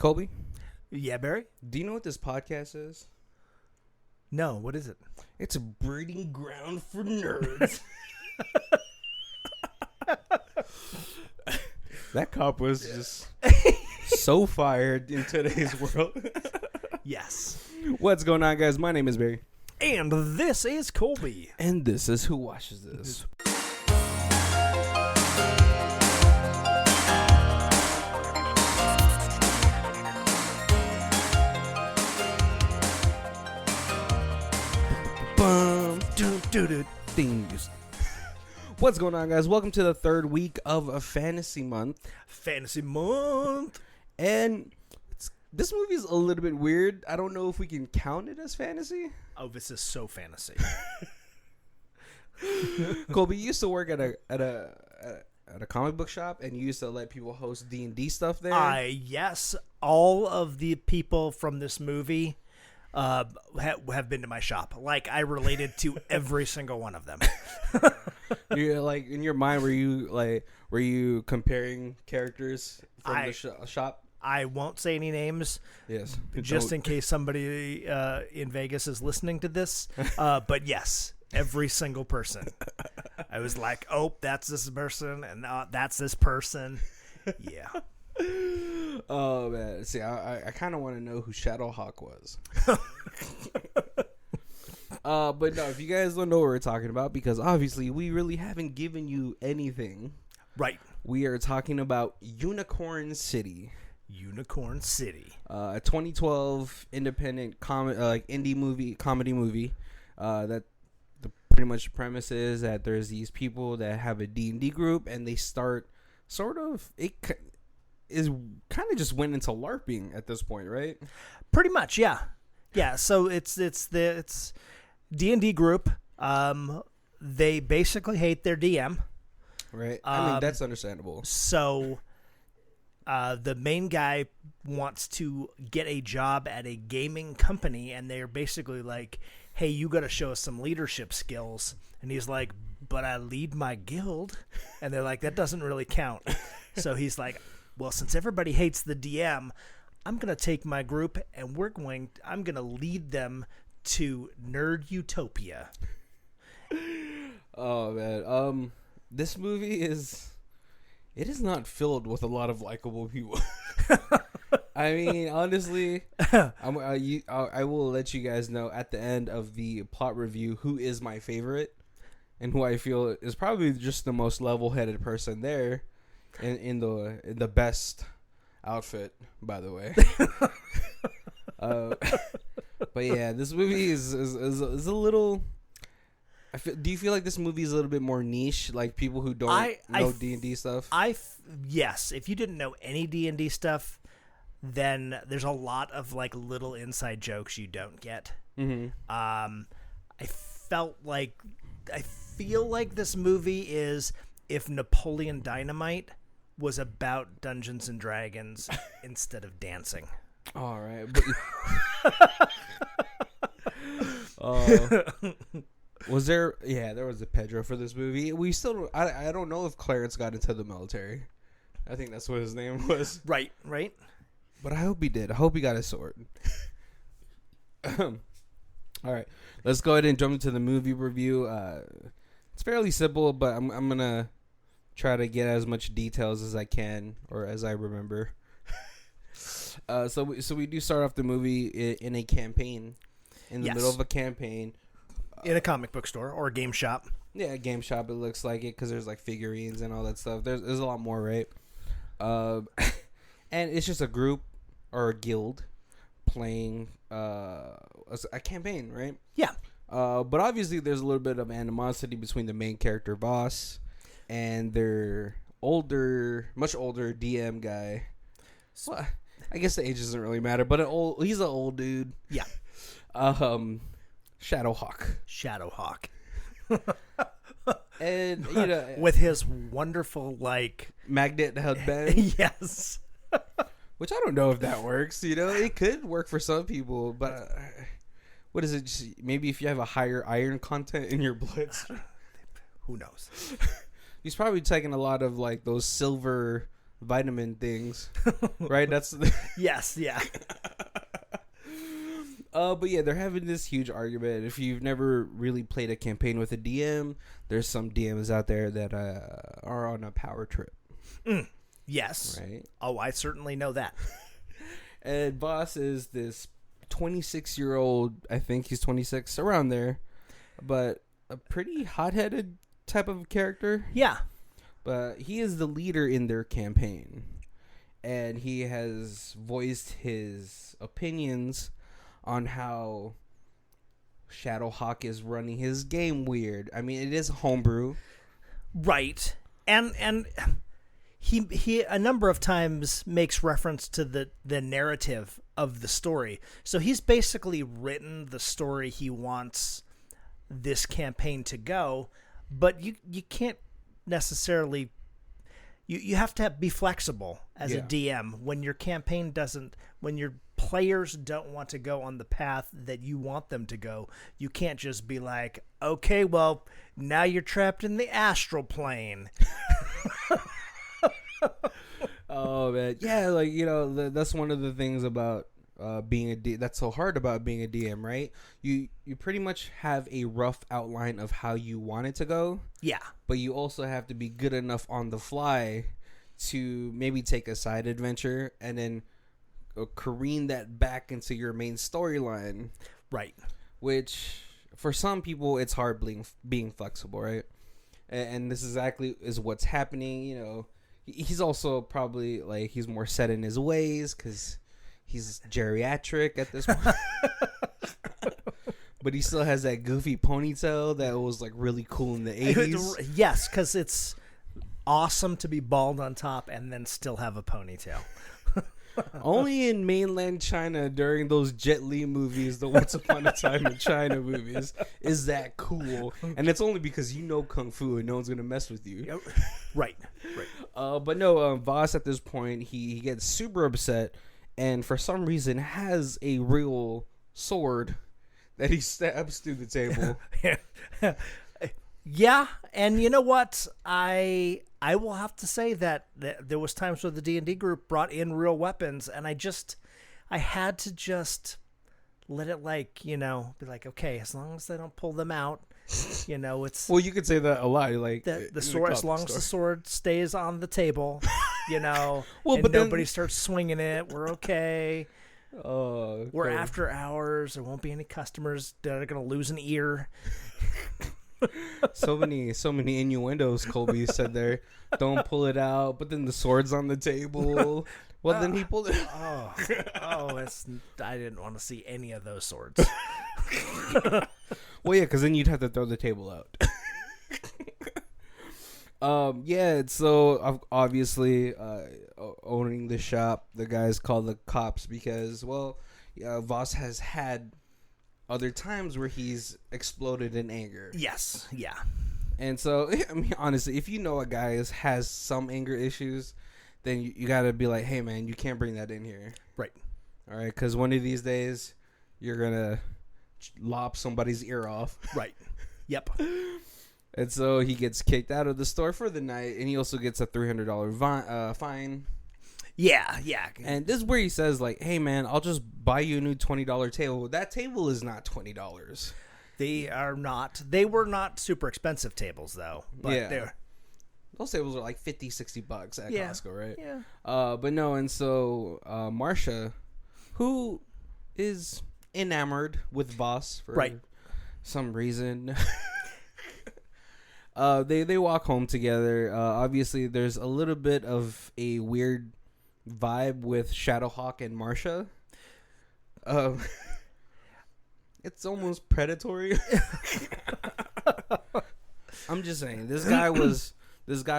Colby, Yeah, Barry? do you know what this podcast is? No, what is it? It's a breeding ground for nerds. That cop was just so fired in today's world. Yes. What's going on, guys? My name is Barry. And this is Colby. And this is Who Watches This. Things. What's going on, guys? Welcome to the third week of Fantasy Month. Fantasy Month. And this movie is a little bit weird. I don't know if we can count it as fantasy. Oh, this is so fantasy. Colby, you used to work at a comic book shop, and you used to let people host D&D stuff there. Yes, all of the people from this movie have been to my shop. Like, I related to every single one of them. You're like, in your mind, were you comparing characters from the shop? I won't say any names. Yes. Just in case somebody in Vegas is listening to this. But yes, every single person. I was like, oh, that's this person, and that's this person. Yeah. Oh, man. See, I kind of want to know who Shadowhawk was. But no, if you guys don't know what we're talking about, because obviously we really haven't given you anything. Right. We are talking about Unicorn City. Unicorn City. A 2012 independent indie comedy movie. That the pretty much premise is that there's these people that have a D&D group, and they start kind of just went into LARPing at this point, right? Pretty much, yeah. Yeah, so it's D&D group. They basically hate their DM. Right. I mean, that's understandable. So the main guy wants to get a job at a gaming company, and they're basically like, hey, you got to show us some leadership skills. And he's like, but I lead my guild. And they're like, that doesn't really count. So he's like, well, since everybody hates the DM, I'm going to take my group and I'm going to lead them to Nerd Utopia. Oh, man. This movie is not filled with a lot of likable people. I mean, honestly, I will let you guys know at the end of the plot review who is my favorite and who I feel is probably just the most level-headed person there in the best outfit, by the way. But yeah, this movie is a little. Do you feel like this movie is a little bit more niche, like people who don't know D&D stuff? Yes. If you didn't know any D&D stuff, then there's a lot of like little inside jokes you don't get. Mm-hmm. I feel like this movie is if Napoleon Dynamite was about Dungeons and Dragons instead of dancing. All right. Was there? Yeah, there was a Pedro for this movie. We still. I don't know if Clarence got into the military. I think that's what his name was. Right. But I hope he did. I hope he got his sword. All right, let's go ahead and jump into the movie review. It's fairly simple, but I'm gonna try to get as much details as I can or as I remember. So we do start off the movie in a campaign, in the middle of a campaign. In a comic book store or a game shop. Yeah, a game shop, it looks like it, because there's like figurines and all that stuff. There's a lot more, right? And it's just a group or a guild playing a campaign, right? Yeah. But obviously there's a little bit of animosity between the main character, Voss, and their much older DM guy. Well, I guess the age doesn't really matter, but he's an old dude. Yeah. Shadowhawk. And, with his wonderful, like, magnet headband. Yes. Which I don't know if that works, It could work for some people, but what is it? Maybe if you have a higher iron content in your blood. Who knows? He's probably taking a lot of, like, those silver vitamin things, right? That's Yes, yeah. but yeah, they're having this huge argument. If you've never really played a campaign with a DM, there's some DMs out there that are on a power trip. Yes. Right. Oh, I certainly know that. And Boss is this 26-year-old, I think he's 26, around there, but a pretty hot-headed type of character. Yeah. But he is the leader in their campaign, and he has voiced his opinions on how Shadowhawk is running his game weird. I mean, it is homebrew. Right. And he a number of times makes reference to the narrative of the story. So he's basically written the story he wants this campaign to go, but you can't necessarily you have to be flexible as a DM when your campaign doesn't, when your players don't want to go on the path that you want them to go. You can't just be like, okay, well, now you're trapped in the astral plane. Oh man, yeah, like, you know, that's one of the things about being a DM that's so hard about being a DM, right? You pretty much have a rough outline of how you want it to go. Yeah. But you also have to be good enough on the fly to maybe take a side adventure and then careen that back into your main storyline. Right. Which for some people it's hard being flexible, right? And this exactly is what's happening. You know, he's also probably like, he's more set in his ways because he's geriatric at this point. But he still has that goofy ponytail that was like really cool in the 80s. Yes, because it's awesome to be bald on top and then still have a ponytail. Only in mainland China during those Jet Li movies, the Once Upon a Time in China movies, is that cool. And it's only because you know Kung Fu and no one's going to mess with you. Right. But no, Voss at this point, he gets super upset and for some reason has a real sword that he stabs through the table. Yeah, and you know what? I will have to say that there was times where the D&D group brought in real weapons, and I had to just let it, like, you know, be like, okay, as long as they don't pull them out, you know, it's... Well, you could say that a lot, like... The sword, as long as the sword stays on the table, you know, well, and but nobody starts swinging it, we're okay. Oh, we're after hours. There won't be any customers that are going to lose an ear. So many innuendos Colby said there. Don't pull it out, but then the sword's on the table. Well, then he pulled it. I didn't want to see any of those swords. Well, yeah, because then you'd have to throw the table out. Yeah, so obviously owning the shop, the guys call the cops because, well, Voss has had other times where he's exploded in anger. Yes, yeah. And so, I mean, honestly, if you know a guy has some anger issues, then you got to be like, hey, man, you can't bring that in here. Right. All right, because one of these days, you're going to lop somebody's ear off. Right. Yep. And so he gets kicked out of the store for the night, and he also gets a $300 fine. Yeah. And this is where he says, like, hey, man, I'll just buy you a new $20 table. That table is not $20. They are not. They were not super expensive tables, though. But yeah. Those tables are like $50-$60 at Costco, right? Yeah. But no, and so Marcia, who is enamored with Voss for some reason... They walk home together. Obviously, there's a little bit of a weird vibe with Shadowhawk and Marcia. It's almost predatory. I'm just saying, this guy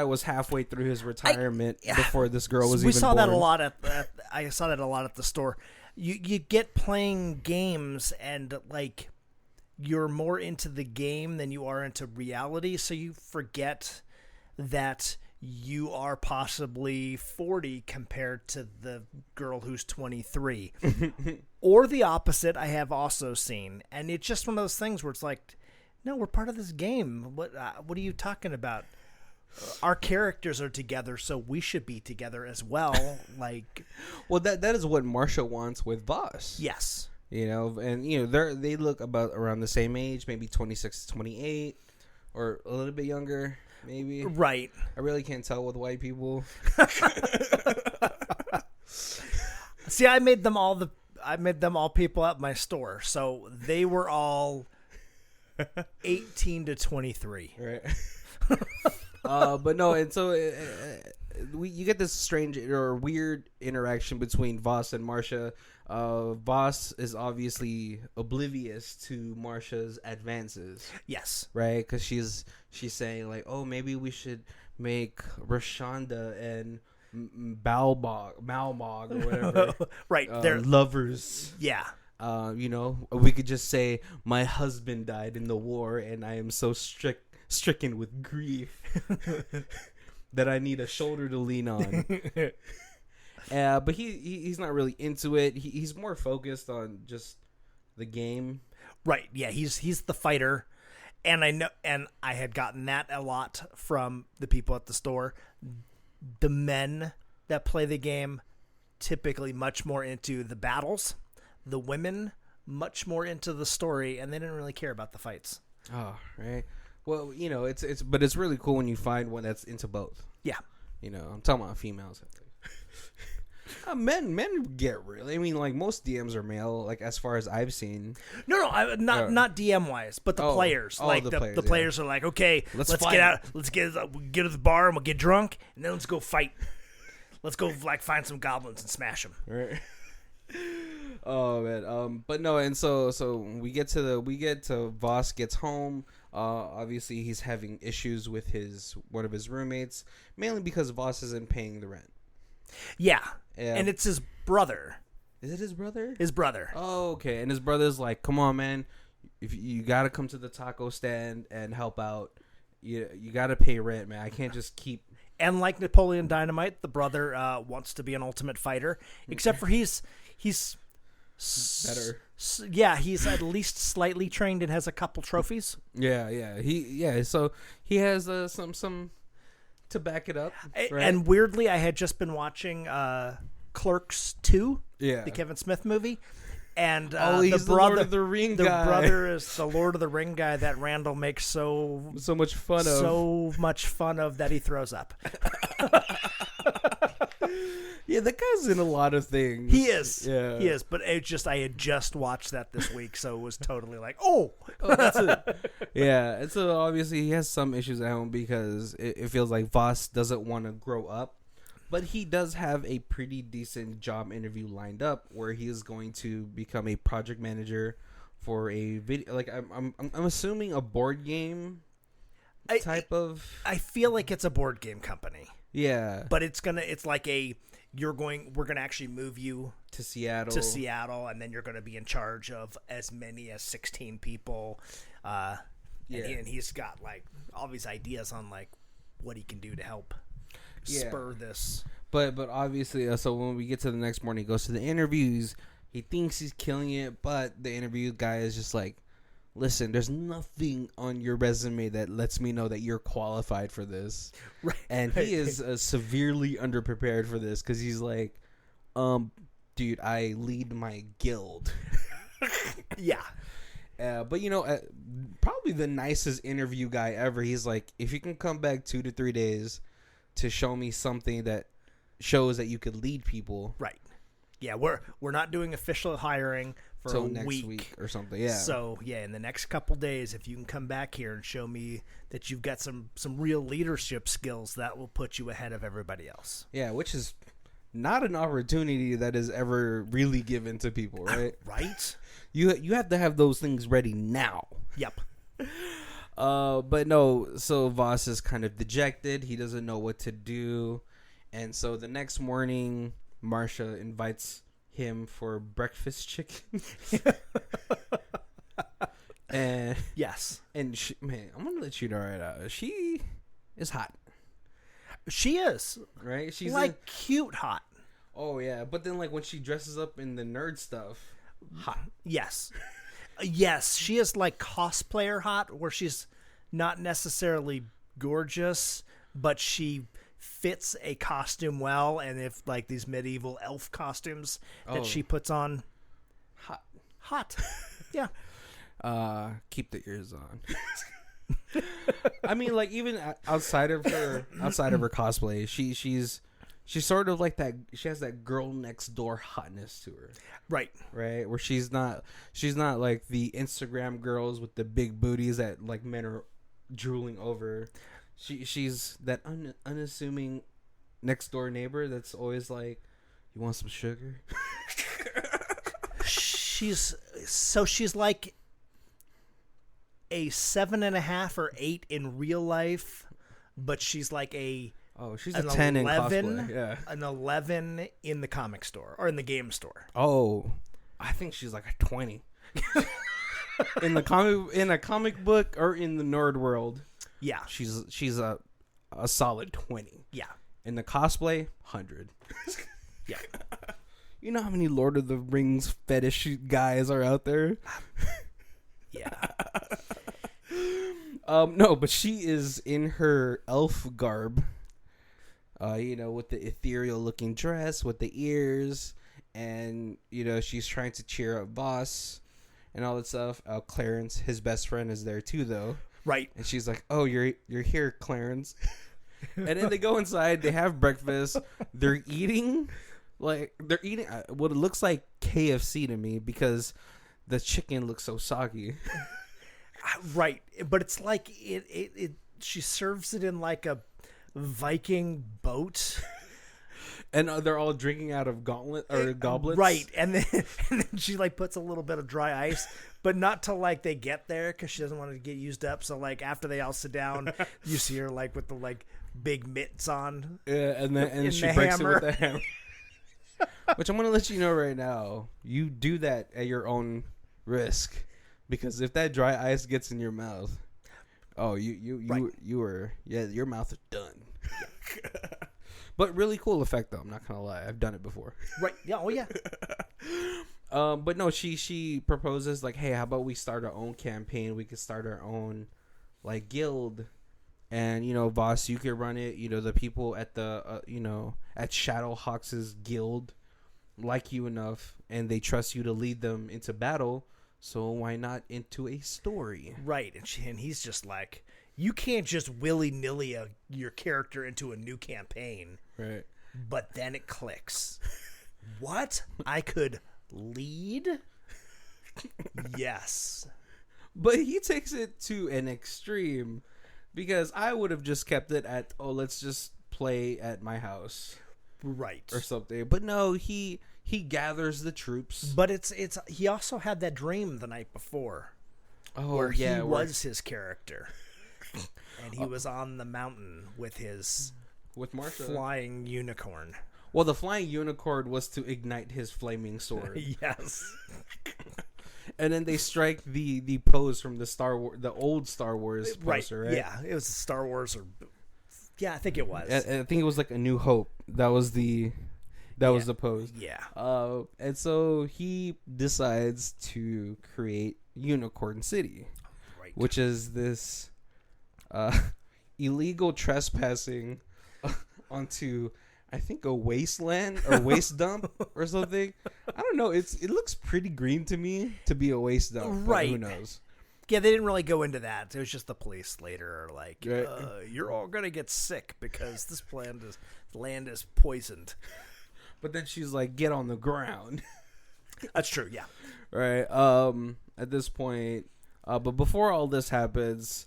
was halfway through his retirement before this girl was even born. We saw that a lot I saw that a lot at the store. You get playing games and like. You're more into the game than you are into reality, so you forget that you are possibly 40 compared to the girl who's 23. Or the opposite, I have also seen. And it's just one of those things where it's like, no, we're part of this game. What are you talking about? our characters are together, so we should be together as well. Like, well, that is what Marsha wants with Voss. yes, You know, and you know they look about around the same age, maybe 26 to 28, or a little bit younger, maybe. right. I really can't tell with white people. See, I made them all people at my store, so they were all 18 to 23. Right. But no, and so you get this strange or weird interaction between Voss and Marsha. Voss is obviously oblivious to Marsha's advances. Yes. Right? Because she's saying like, oh, maybe we should make Rashonda and Malbog or whatever. Right. They're lovers. Yeah. You know, we could just say my husband died in the war and I am so stricken with grief that I need a shoulder to lean on. But he's not really into it. He's more focused on just the game. Right. Yeah, he's the fighter. And I had gotten that a lot from the people at the store. The men that play the game typically much more into the battles. The women much more into the story, and they didn't really care about the fights. Oh, right. Well, you know, it's really cool when you find one that's into both. Yeah. You know, I'm talking about females. Men get really. I mean, like most DMs are male. Like as far as I've seen. No, not DM wise, but the players. Like the players are like, okay, let's get out. Let's get to the bar and we'll get drunk, and then let's go fight. Let's go like find some goblins and smash them. Right. Oh man. But no, and so we get to Voss gets home. Obviously he's having issues with one of his roommates, mainly because Voss isn't paying the rent. Yeah. And it's his brother. Is it his brother? His brother. Oh, okay. And his brother's like, "Come on, man. If you got to come to the taco stand and help out. You got to pay rent, man. I can't just keep." And like Napoleon Dynamite, the brother wants to be an ultimate fighter, except for he's better. Yeah, he's at least slightly trained and has a couple trophies. Yeah. So he has some to back it up. Right? And weirdly, I had just been watching Clerks 2, the Kevin Smith movie. And he's the Lord of the Ring guy. The brother is the Lord of the Ring guy that Randall makes so much fun of. So much fun of that he throws up. Yeah, that guy's in a lot of things. He is. Yeah. He is. But I had just watched that this week, so it was totally like, oh that's it. Yeah, and so obviously he has some issues at home because it feels like Voss doesn't want to grow up. But he does have a pretty decent job interview lined up where he is going to become a project manager for a video. Like I'm assuming a board game type of. I feel like it's a board game company. Yeah, but it's like we're gonna actually move you to Seattle, and then you're gonna be in charge of as many as 16 people. And he's got like all these ideas on like what he can do to help. Spur this, but obviously, so when we get to the next morning, he goes to the interviews. He thinks he's killing it, but the interview guy is just like, "Listen, there's nothing on your resume that lets me know that you're qualified for this." Right, and he is severely underprepared for this because he's like, dude, I lead my guild." Yeah. But probably the nicest interview guy ever. He's like, if you can come back 2 to 3 days to show me something that shows that you could lead people. Right. Yeah, we're not doing official hiring for a next week or something. Yeah. So, in the next couple days, if you can come back here and show me that you've got some real leadership skills, that will put you ahead of everybody else. Yeah, which is not an opportunity that is ever really given to people, right? Right? You have to have those things ready now. Yep. But no, so Voss is kind of dejected. He doesn't know what to do. And so the next morning, Marsha invites him for breakfast chicken. And yes. And I'm going to let you know right now. She is hot. She is. Right? She's like cute hot. Oh, yeah. But then like when she dresses up in the nerd stuff, hot. Yes. Yes, she is like cosplayer hot, where she's not necessarily gorgeous, but she fits a costume well, and if like these medieval elf costumes that she puts on, hot, yeah. Keep the ears on. I mean, like even outside of her cosplay, she's sort of like that. She has that girl next door hotness to her, right? Where she's not like the Instagram girls with the big booties that like men are drooling over. She's that unassuming next door neighbor that's always like, "You want some sugar?" She's like a 7.5 or 8 in real life, but she's like she's a 10 in cosplay. Yeah, an 11 in the comic store or in the game store. Oh, I think she's like a 20 in a comic book or in the nerd world. Yeah, she's a solid 20. Yeah, in the cosplay, 100. Yeah. You know how many Lord of the Rings fetish guys are out there? Yeah. No, but she is in her elf garb. With the ethereal looking dress, with the ears, and she's trying to cheer up Voss and all that stuff. Clarence, his best friend, is there too, though. Right. And she's like, "Oh, you're here, Clarence." And then they go inside. They have breakfast. They're eating what it looks like KFC to me because the chicken looks so soggy. Right, but it's like it. She serves it in like a Viking boat, and they're all drinking out of goblets. Right, and then she like puts a little bit of dry ice, but not till like they get there because she doesn't want it to get used up. So like after they all sit down, you see her like with the like big mitts on. Yeah, and she breaks it with the hammer. Which I'm gonna let you know right now. You do that at your own risk. Because if that dry ice gets in your mouth, your mouth is done. But really cool effect though. I'm not gonna lie, I've done it before. Right? Yeah. Oh yeah. But no, she proposes like, hey, how about we start our own campaign? We could start our own like guild, and Voss, you could run it. The people at the at Shadowhawks' guild like you enough, and they trust you to lead them into battle. So why not into a story? Right, and he's just like, you can't just willy-nilly your character into a new campaign. Right. But then it clicks. What? I could lead? Yes. But he takes it to an extreme because I would have just kept it at, let's just play at my house. Right. Or something. But no, he gathers the troops. But it's he also had that dream the night before. Oh, where he was his character. And he was on the mountain with Marsha. Flying unicorn. Well, the flying unicorn was to ignite his flaming sword. Yes. And then they strike the pose from the old Star Wars poster, right? Yeah, it was Star Wars I think it was. I think it was like A New Hope. That was the pose. Yeah. And so he decides to create Unicorn City, right. which is this illegal trespassing onto, I think, a wasteland or waste dump or something. I don't know. It looks pretty green to me to be a waste dump. Right. Who knows? Yeah, they didn't really go into that. It was just the police later are like, you're all going to get sick because this land is poisoned. But then she's like, get on the ground. That's true, yeah. Right. At this point, but before all this happens,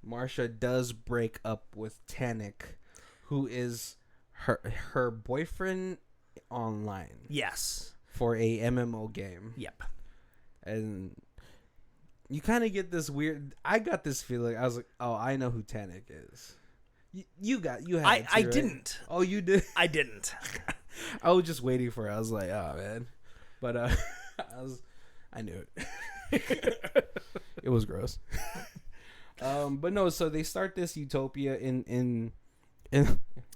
Marsha does break up with Tannic, who is her boyfriend online. Yes. For a MMO game. Yep. And you kind of get this weird. I got this feeling. I was like, oh, I know who Tannic is. You had. I right? didn't. Oh, you did. I didn't. I was just waiting for it. I was like, oh man, but I knew it. It was gross. But no. So they start this utopia in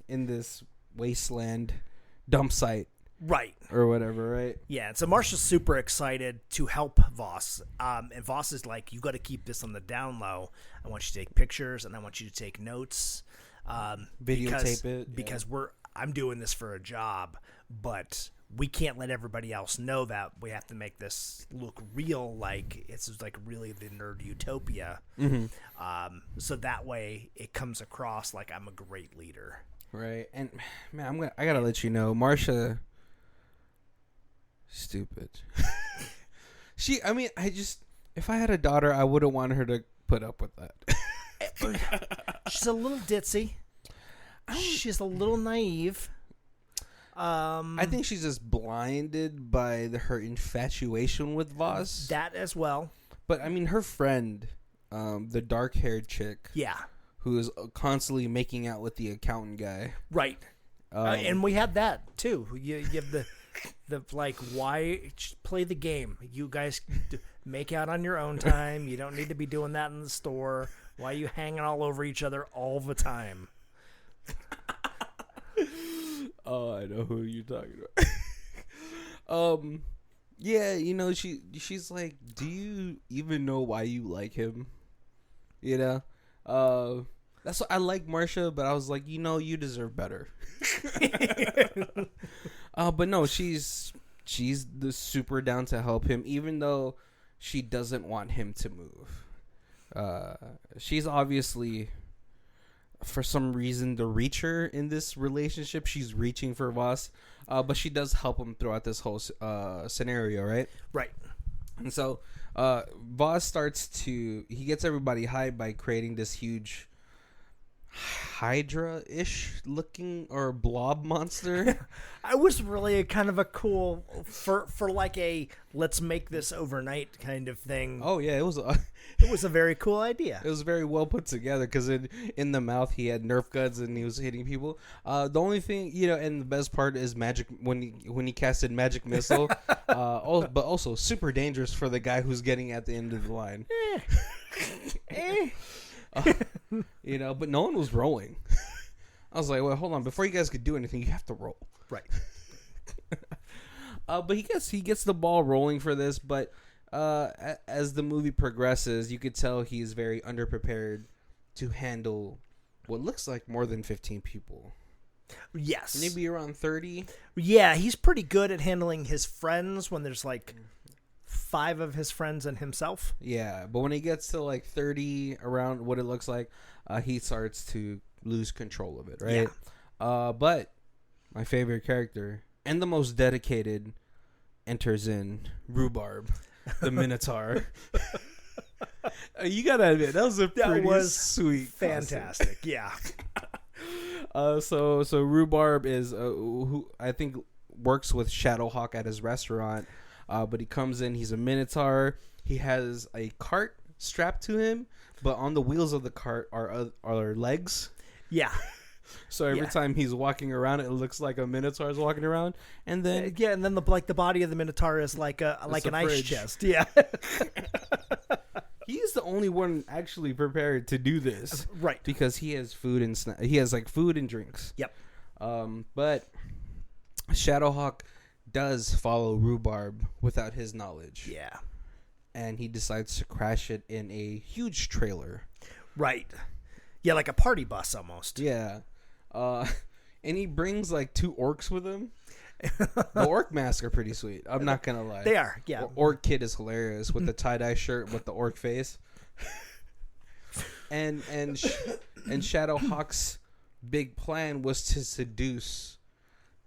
this wasteland dump site. Right. Or whatever, right? Yeah, and so Marsha's super excited to help Voss. And Voss is like, you got to keep this on the down low. I want you to take pictures, and I want you to take notes. Videotape it because I'm doing this for a job, but we can't let everybody else know that. We have to make this look real, like it's like really the nerd utopia. So that way it comes across like I'm a great leader. Right. And man, I gotta let you know, Marsha, stupid. If I had a daughter, I wouldn't want her to put up with that. She's a little ditzy. She's a little naive. I think she's just blinded by her infatuation with Voss. That as well. But I mean, her friend, the dark-haired chick, who is constantly making out with the accountant guy, right? And we had that too. You have the like, why play the game? You guys make out on your own time. You don't need to be doing that in the store. Why are you hanging all over each other all the time? Oh, I know who you're talking about. Yeah, you know, she's like, do you even know why you like him? You know, that's what I like Marsha, but I was like, you know, you deserve better. But no, she's the super down to help him, even though she doesn't want him to move. She's obviously, for some reason, the reacher in this relationship. She's reaching for Voss, but she does help him throughout this whole scenario, right? Right. And so Voss he gets everybody high by creating this huge Hydra-ish looking or blob monster. I was really kind of a cool for like a let's make this overnight kind of thing. Oh yeah, it was a very cool idea. It was very well put together because in the mouth he had Nerf guns and he was hitting people. The only thing, you know, and the best part is magic when he casted magic missile. But also super dangerous for the guy who's getting at the end of the line. You know, but no one was rolling. I was like, well, hold on, before you guys could do anything, you have to roll. Right. But he gets the ball rolling for this, but as the movie progresses, you could tell he's very underprepared to handle what looks like more than 15 people. Yes. Maybe around 30. Yeah, he's pretty good at handling his friends when there's like 5 of his friends and himself. Yeah, but when he gets to like 30, around what it looks like, he starts to lose control of it, right? Yeah. But my favorite character and the most dedicated enters in, Rhubarb, the Minotaur. You gotta admit, that was sweet, fantastic. Yeah. So Rhubarb is who I think works with Shadowhawk at his restaurant. But he comes in, he's a Minotaur. He has a cart strapped to him, but on the wheels of the cart are legs. Yeah. So every time he's walking around, it looks like a Minotaur is walking around. And then and then the body of the Minotaur is like an ice chest. Yeah. He's the only one actually prepared to do this. Right. Because he has food and he has like food and drinks. Yep. But Shadowhawk does follow Rhubarb without his knowledge. Yeah. And he decides to crash it in a huge trailer. Right. Yeah, like a party bus almost. Yeah. And he brings like 2 orcs with him. The orc masks are pretty sweet. I'm not going to lie. They are, yeah. Orc Kid is hilarious with the tie-dye shirt with the orc face. And Shadowhawk's big plan was to seduce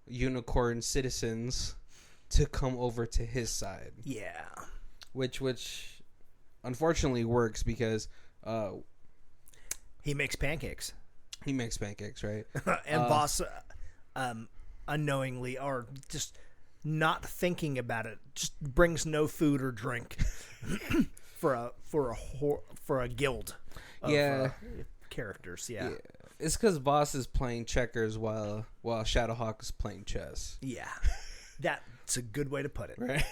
unicorn citizens to come over to his side. Yeah. Which unfortunately works because he makes pancakes. He makes pancakes, right? And Voss unknowingly, or just not thinking about it, just brings no food or drink for a guild of characters. Yeah. It's because Voss is playing checkers while Shadowhawk is playing chess. Yeah. That's a good way to put it. Right.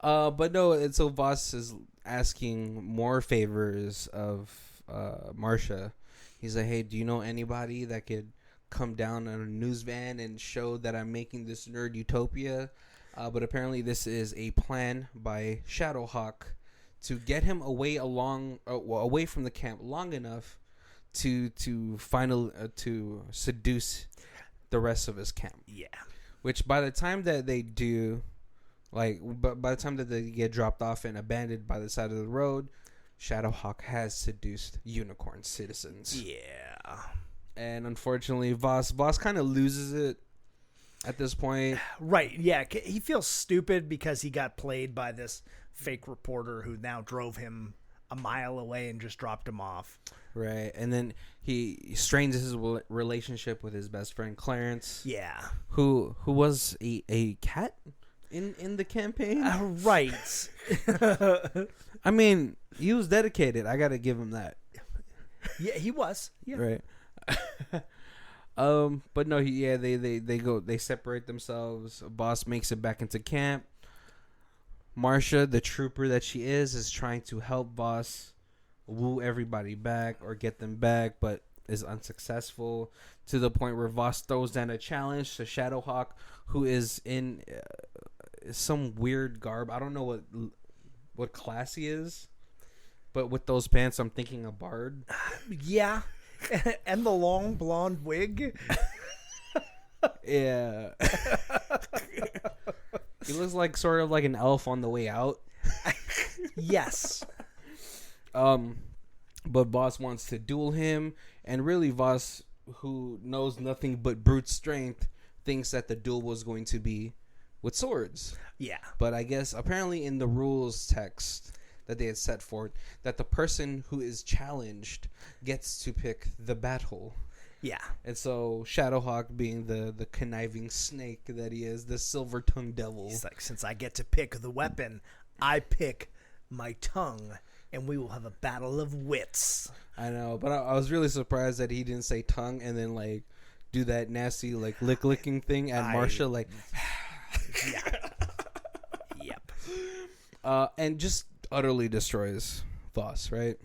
But no, and so Voss is asking more favors of Marsha. He's like, hey, do you know anybody that could come down on a news van and show that I'm making this nerd utopia? But apparently this is a plan by Shadowhawk to get him away from the camp long enough to seduce the rest of his camp. Yeah. Which by the time that they do, by the time that they get dropped off and abandoned by the side of the road, Shadowhawk has seduced Unicorn citizens. Yeah. And unfortunately, Voss kind of loses it at this point. Right, yeah. He feels stupid because he got played by this fake reporter who now drove him a mile away and just dropped him off. Right, and then he strains his relationship with his best friend Clarence. Yeah. Who was a cat in the campaign. Right. I mean, he was dedicated. I got to give him that. Yeah, he was. Yeah. Right. But no, they separate themselves. Boss makes it back into camp. Marsha, the trooper that she is trying to help Boss woo everybody back or get them back, but is unsuccessful to the point where Voss throws down a challenge to Shadowhawk, who is in some weird garb. I don't know what class he is, but with those pants, I'm thinking a bard. Yeah. And the long blonde wig. Yeah. He looks like sort of like an elf on the way out. Yes. But Voss wants to duel him, and really Voss, who knows nothing but brute strength, thinks that the duel was going to be with swords. Yeah. But I guess apparently in the rules text that they had set forth, that the person who is challenged gets to pick the battle. Yeah. And so Shadowhawk, being the conniving snake that he is, the silver-tongued devil. He's like, since I get to pick the weapon, I pick my tongue, and we will have a battle of wits. I know, but I was really surprised that he didn't say tongue and then like do that nasty like licking thing at Marsha, like. Yeah. Yep. And just utterly destroys Voss, right?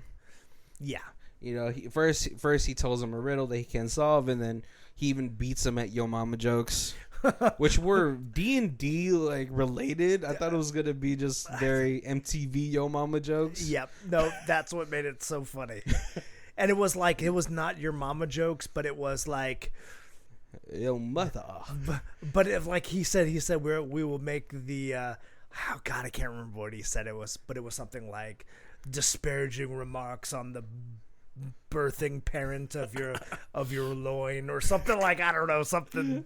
Yeah. You know, first he tells him a riddle that he can't solve, and then he even beats him at Yo Mama jokes, which were D&D like related. I thought it was gonna be just very MTV Yo Mama jokes. Yep. No, that's what made it so funny. And it was not your mama jokes, but it was like, Yo mother. But if, like he said we will make the oh god, I can't remember what he said it was, but it was something like disparaging remarks on the birthing parent of your loin or something, like, I don't know, something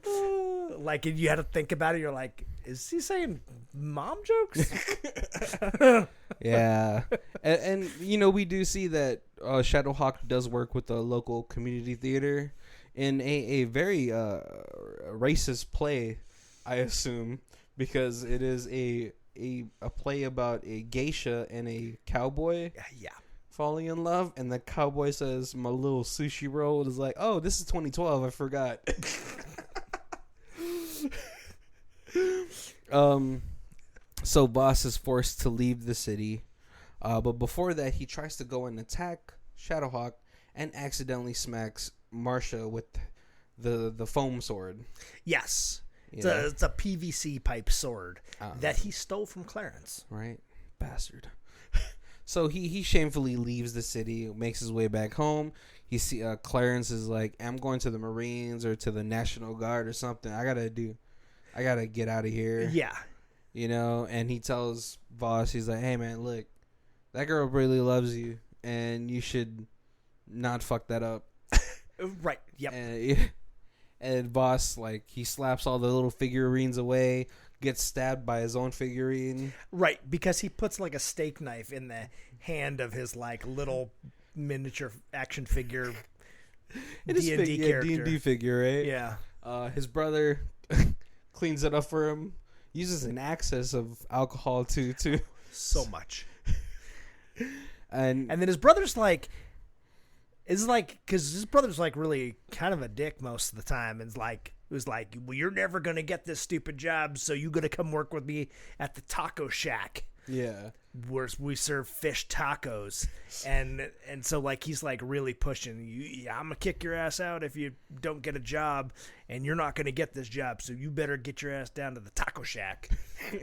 like, and you had to think about it. You're like, is he saying mom jokes? Yeah. And you know, we do see that Shadowhawk does work with the local community theater in a very racist play, I assume, because it is a play about a geisha and a cowboy. Yeah. Falling in love, and the cowboy says, "My little sushi roll," is like, "Oh, this is 2012. I forgot." So Voss is forced to leave the city, but before that, he tries to go and attack Shadowhawk and accidentally smacks Marsha with the foam sword. Yes, it's a PVC pipe sword that he stole from Clarence. Right, bastard. So he shamefully leaves the city, makes his way back home. He see Clarence is like, I'm going to the Marines or to the National Guard or something. I gotta get out of here. Yeah. You know, and he tells Voss, he's like, hey man, look, that girl really loves you, and you should not fuck that up. Right. Yep. And Voss, like, he slaps all the little figurines away, gets stabbed by his own figurine. Right, because he puts like a steak knife in the hand of his like little miniature action figure D&D character. D&D figure, right? Yeah. His brother cleans it up for him. Uses an excess of alcohol to so much. And then his brother's like, it's like, because his brother's like really kind of a dick most of the time, and it was like, well, you're never gonna get this stupid job, so you gotta come work with me at the taco shack. Yeah, where we serve fish tacos, and so like he's like really pushing you. Yeah, I'm gonna kick your ass out if you don't get a job, and you're not gonna get this job, so you better get your ass down to the taco shack.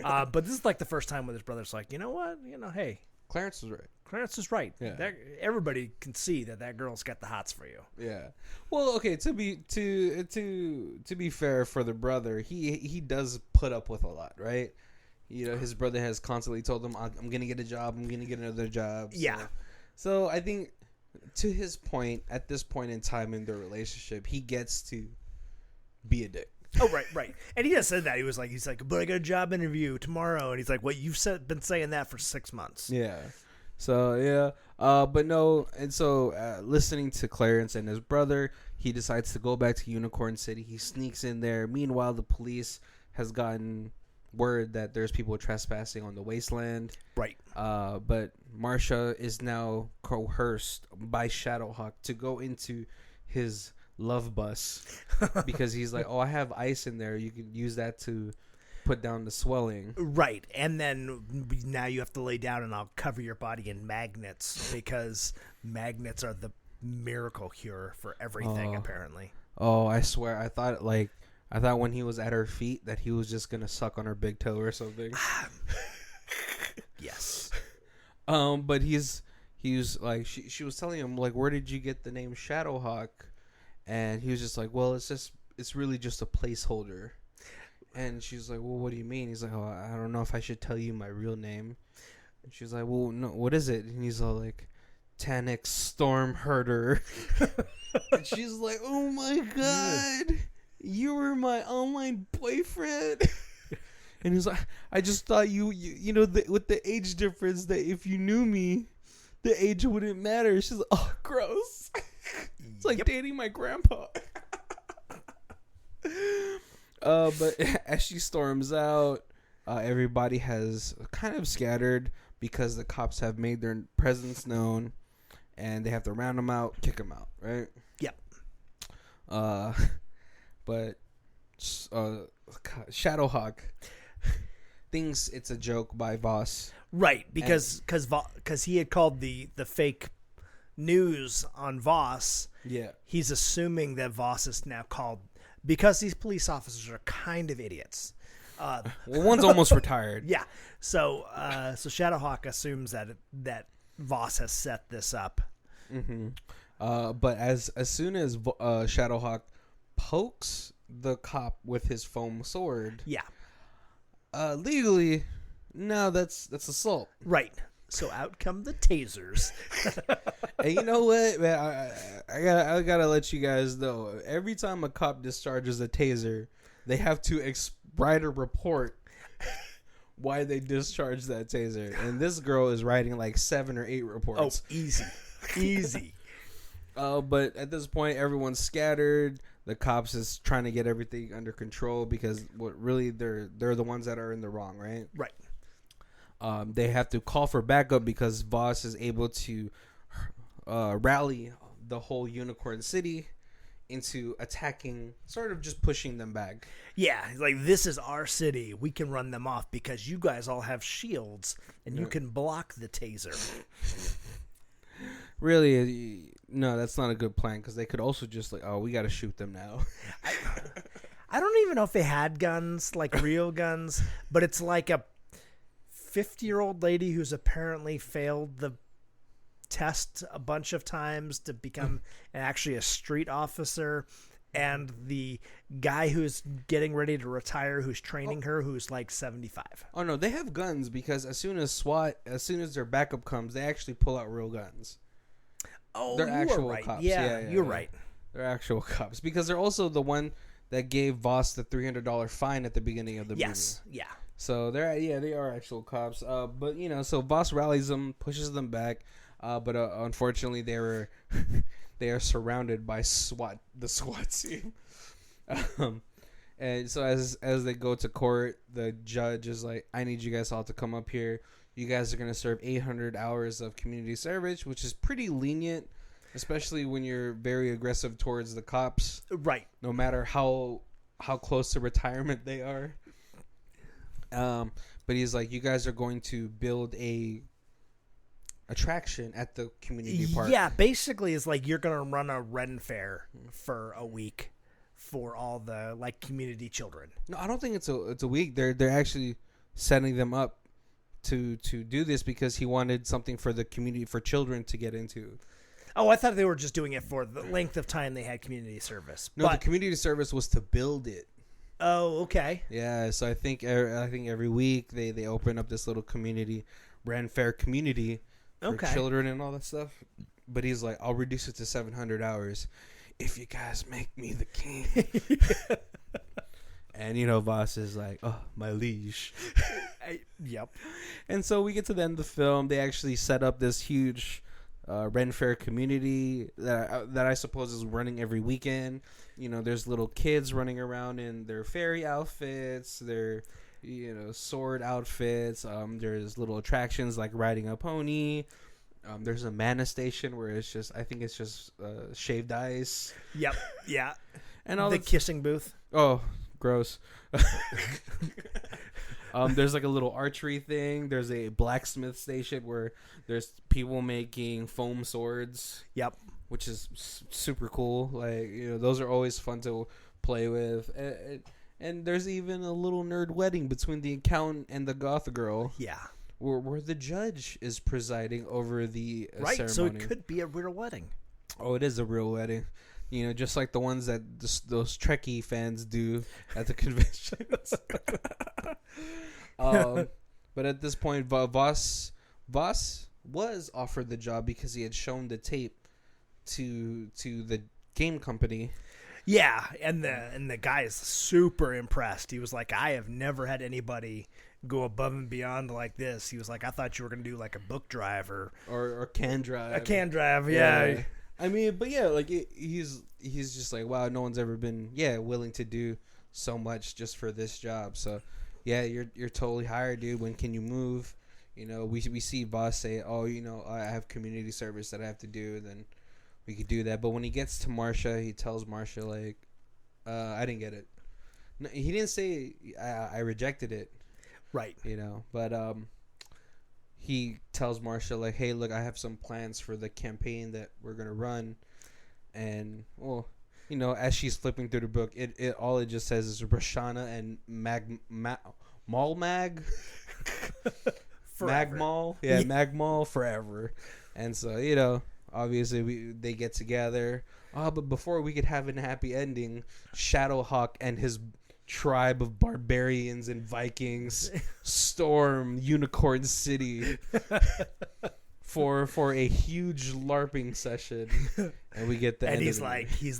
But this is like the first time when his brother's like, you know what, hey, Clarence was right. Clarence is right. Yeah. Everybody can see that girl's got the hots for you. Yeah. Well, okay. To be fair for the brother, he does put up with a lot, right? His brother has constantly told him, "I'm gonna get a job. I'm gonna get another job." Yeah. So I think, to his point, at this point in time in their relationship, he gets to be a dick. Oh, right. And he just said that. He's like, but I got a job interview tomorrow. And he's like, well, you've been saying that for 6 months. Yeah. So, yeah. But no. And so, listening to Clarence and his brother, he decides to go back to Unicorn City. He sneaks in there. Meanwhile, the police has gotten word that there's people trespassing on the wasteland. Right. But Marsha is now coerced by Shadowhawk to go into his love bus because he's like, oh, I have ice in there. You can use that to put down the swelling. Right. And then now you have to lay down and I'll cover your body in magnets because magnets are the miracle cure for everything, apparently. Oh, I swear. I thought when he was at her feet that he was just going to suck on her big toe or something. Yes. But he was like, she was telling him, like, where did you get the name Shadowhawk? And he was just like, well, it's really just a placeholder. And she's like, well, what do you mean? He's like, oh, I don't know if I should tell you my real name. And she's like, well, no, what is it? And he's all like, Tannic Storm Herder. And she's like, oh my God, you were my online boyfriend. And he's like, I just thought you know, with the age difference, that if you knew me, the age wouldn't matter. She's like, oh, gross. It's like dating my grandpa. But as she storms out, everybody has kind of scattered because the cops have made their presence known, and they have to round them out, kick them out, right? Yep. But Shadowhawk thinks it's a joke by Voss. Right, because he had called the fake news on Voss. Yeah. He's assuming that Voss is now called, because these police officers are kind of idiots. Well, one's almost retired. Yeah. So Shadowhawk assumes that Voss has set this up. Mm-hmm. But as soon as Shadowhawk pokes the cop with his foam sword, yeah, legally, no, that's assault. Right. So out come the tasers. And you know what, man? I gotta let you guys know. Every time a cop discharges a taser, they have to write a report why they discharged that taser. And this girl is writing like 7 or 8 reports. Oh, easy. But at this point, everyone's scattered. The cops is trying to get everything under control because they're the ones that are in the wrong, right? Right. They have to call for backup because Voss is able to rally the whole Unicorn City into attacking, sort of just pushing them back. Yeah, like, this is our city. We can run them off because you guys all have shields and you can block the taser. Really, no, that's not a good plan because they could also just like, oh, we got to shoot them now. I don't even know if they had guns, like real guns, but it's like a 50-year-old lady who's apparently failed the test a bunch of times to become actually a street officer, and the guy who's getting ready to retire, who's training her, who's like 75. Oh no, they have guns because as soon as their backup comes, they actually pull out real guns. Oh, they're actual right. cops. Yeah, you're right. They're actual cops because they're also the one that gave Voss the $300 fine at the beginning of the movie. Yes, yeah. So they are actual cops. But you know, so Voss rallies them, pushes them back. But unfortunately, they are surrounded by the SWAT team. And so as they go to court, the judge is like, I need you guys all to come up here. You guys are going to serve 800 hours of community service, which is pretty lenient, especially when you're very aggressive towards the cops. Right. No matter how close to retirement they are. But he's like, you guys are going to build a attraction at the community park. Yeah, basically it's like you're going to run a Ren fair for a week for all the like community children. No, I don't think it's a week. They're actually setting them up to do this because he wanted something for the community, for children to get into. Oh, I thought they were just doing it for the length of time they had community service. No, the community service was to build it. Oh, okay. Yeah, so I think every week they open up this little community, Ren Fair community for children and all that stuff. But he's like, I'll reduce it to 700 hours if you guys make me the king. And, Voss is like, oh, my liege. Yep. And so we get to the end of the film. They actually set up this huge Ren Fair community that I suppose is running every weekend. There's little kids running around in their fairy outfits, their, sword outfits. There's little attractions like riding a pony. There's a mana station where I think it's just shaved ice. Yep. Yeah. And all the kissing booth. Oh, gross. There's like a little archery thing. There's a blacksmith station where there's people making foam swords. Yep. Which is super cool. Like, those are always fun to play with. And there's even a little nerd wedding between the accountant and the goth girl. Yeah. Where the judge is presiding over the right, ceremony. So it could be a real wedding. Oh, it is a real wedding. Just like the ones that those Trekkie fans do at the conventions. But at this point, Voss was offered the job because he had shown the tape to the game company. Yeah, and the guy is super impressed. He was like, I have never had anybody go above and beyond like this. He was like, I thought you were going to do like a book drive or can drive. A can drive, yeah. I mean, but yeah, like he's just like, wow, no one's ever been willing to do so much just for this job. So yeah, you're totally hired, dude. When can you move? We see Voss say, oh, I have community service that I have to do. Then we could do that. But when he gets to Marcia, he tells Marcia like, I didn't get it. No, he didn't say I rejected it. Right. But he tells Marcia like, hey, look, I have some plans for the campaign that we're gonna run, and as she's flipping through the book, it all it just says is Roshana and Magmal, Magmal forever, and so obviously they get together. But before we could have a happy ending, Shadowhawk and his tribe of barbarians and Vikings storm Unicorn City for a huge LARPing session, and we get that. And he's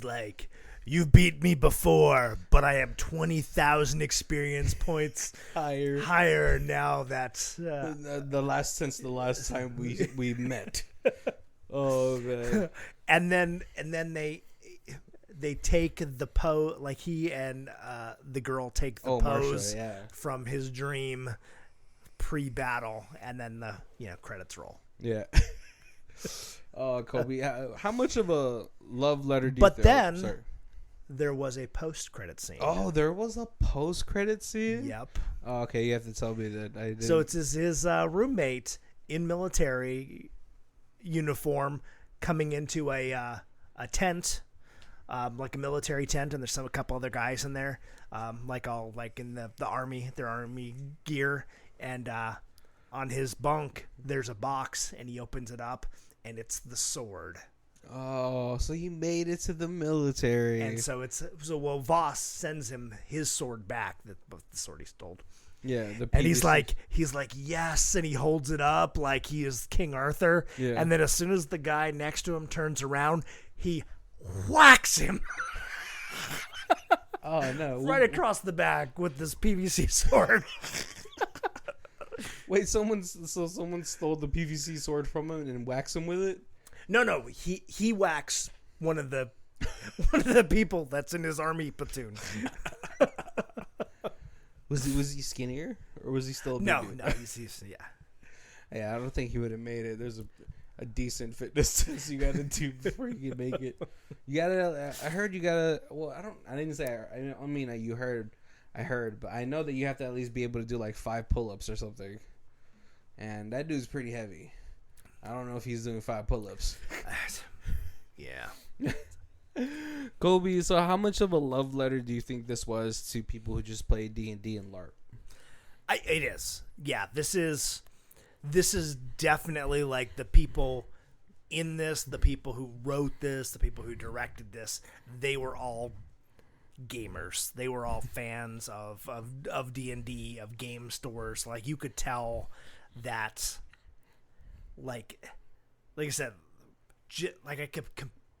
like, you've beat me before, but I am 20,000 experience points higher now. That's the last time we met. Oh man! And then they take the pose, like he and the girl take the pose from his dream pre-battle, and then the credits roll. Yeah. Oh, Kobe, how much of a love letter do you But think? then there was a post-credit scene. Oh, there was a post-credit scene? Yep. Oh, okay, you have to tell me that. I didn't. So it's his roommate in military uniform coming into a tent, like a military tent, and there's a couple other guys in there, like in the army, their army gear, and on his bunk there's a box, and he opens it up, and it's the sword. Oh, so he made it to the military, and so Voss sends him his sword back, the sword he stole. Yeah, and he's like yes, and he holds it up like he is King Arthur. Yeah. And then as soon as the guy next to him turns around, he whacks him. Oh no! Right across the back with this PVC sword. Wait, someone stole the PVC sword from him and whacks him with it? No, he whacks one of the people that's in his army platoon. Was he skinnier, or was he still no? He's Yeah, I don't think he would have made it. There's a decent fitness test you got to do before you can make it. You gotta. I heard you gotta. Well, I didn't say. I mean, you heard. I heard, but I know that you have to at least be able to do like 5 pull-ups or something. And that dude's pretty heavy. I don't know if he's doing 5 pull-ups. Yeah. Kobe, so how much of a love letter do you think this was to people who just play D&D and LARP? It is. Yeah, this is this is definitely like the people in this, the people who wrote this, the people who directed this, they were all gamers. They were all fans of D&D, of game stores. Like, you could tell that, like I said,